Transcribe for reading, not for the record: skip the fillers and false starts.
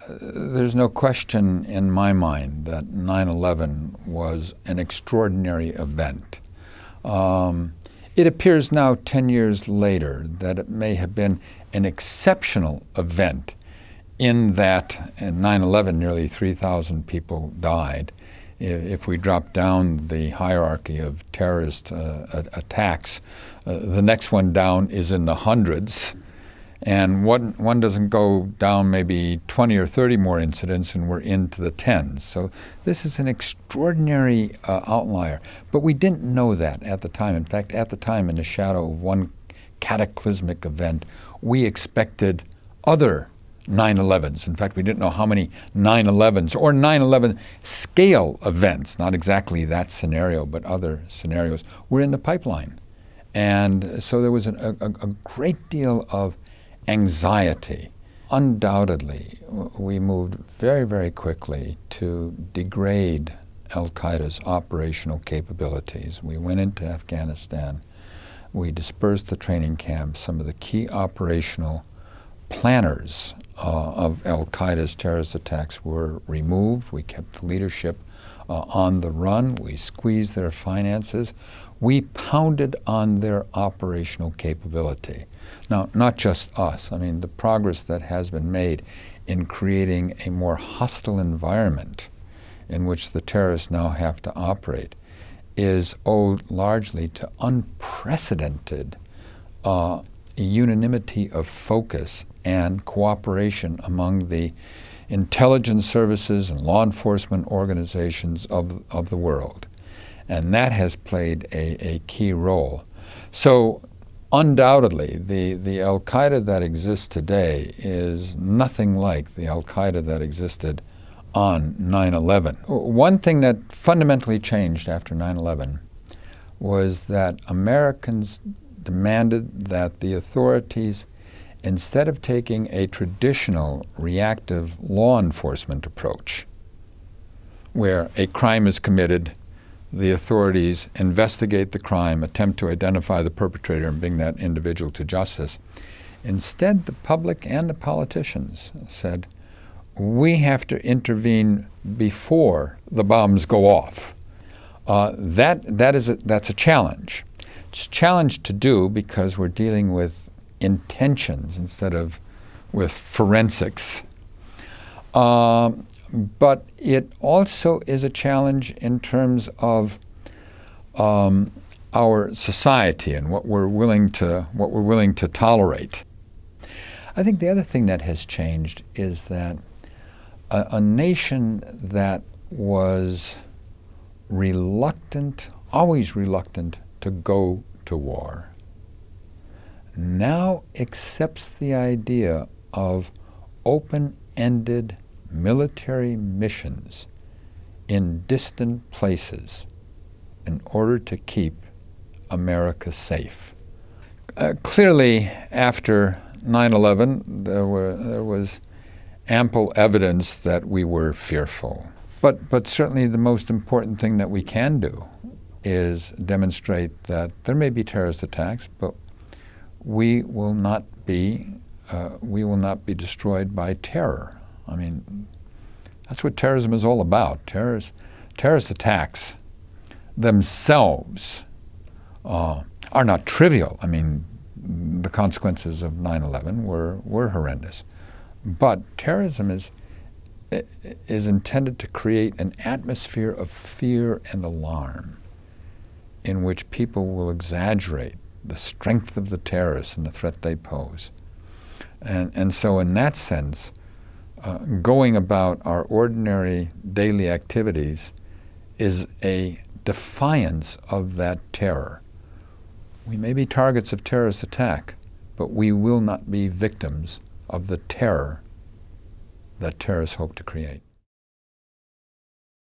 There's no question in my mind that 9/11 was an extraordinary event. It appears now, 10 years later, that it may have been an exceptional event in that in 9/11 nearly 3,000 people died. If we drop down the hierarchy of terrorist attacks, the next one down is in the hundreds. And one doesn't go down maybe 20 or 30 more incidents, and we're into the tens. So this is an extraordinary outlier. But we didn't know that at the time. In fact, at the time, in the shadow of one cataclysmic event, we expected other 9/11s. In fact, we didn't know how many 9/11s or 9/11 scale events, not exactly that scenario, but other scenarios, were in the pipeline. And so there was a great deal of anxiety. Undoubtedly, we moved very, very quickly to degrade al-Qaeda's operational capabilities. We went into Afghanistan. We dispersed the training camps. Some of the key operational planners of al-Qaeda's terrorist attacks were removed. We kept the leadership on the run. We squeezed their finances. We pounded on their operational capability. Now, not just us. I mean, the progress that has been made in creating a more hostile environment in which the terrorists now have to operate is owed largely to unprecedented unanimity of focus and cooperation among the intelligence services and law enforcement organizations of the world. And that has played a key role. So undoubtedly, the al-Qaeda that exists today is nothing like the al-Qaeda that existed on 9/11. One thing that fundamentally changed after 9/11 was that Americans demanded that the authorities, instead of taking a traditional reactive law enforcement approach, where a crime is committed, the authorities investigate the crime, attempt to identify the perpetrator and bring that individual to justice. Instead, the public and the politicians said, we have to intervene before the bombs go off. That's a challenge. It's a challenge to do because we're dealing with intentions instead of with forensics. But it also is a challenge in terms of our society and what we're willing to tolerate. I think the other thing that has changed is that a nation that was reluctant, always reluctant to go to war, now accepts the idea of open-ended military missions in distant places in order to keep America safe. Clearly, after 9/11, there was ample evidence that we were fearful. But certainly the most important thing that we can do is demonstrate that there may be terrorist attacks, but we will not be destroyed by terror. I mean, that's what terrorism is all about. Terrorist attacks themselves are not trivial. I mean, the consequences of 9/11 were horrendous. But terrorism is intended to create an atmosphere of fear and alarm in which people will exaggerate the strength of the terrorists and the threat they pose. And so in that sense, going about our ordinary daily activities is a defiance of that terror. We may be targets of terrorist attack, but we will not be victims of the terror that terrorists hope to create.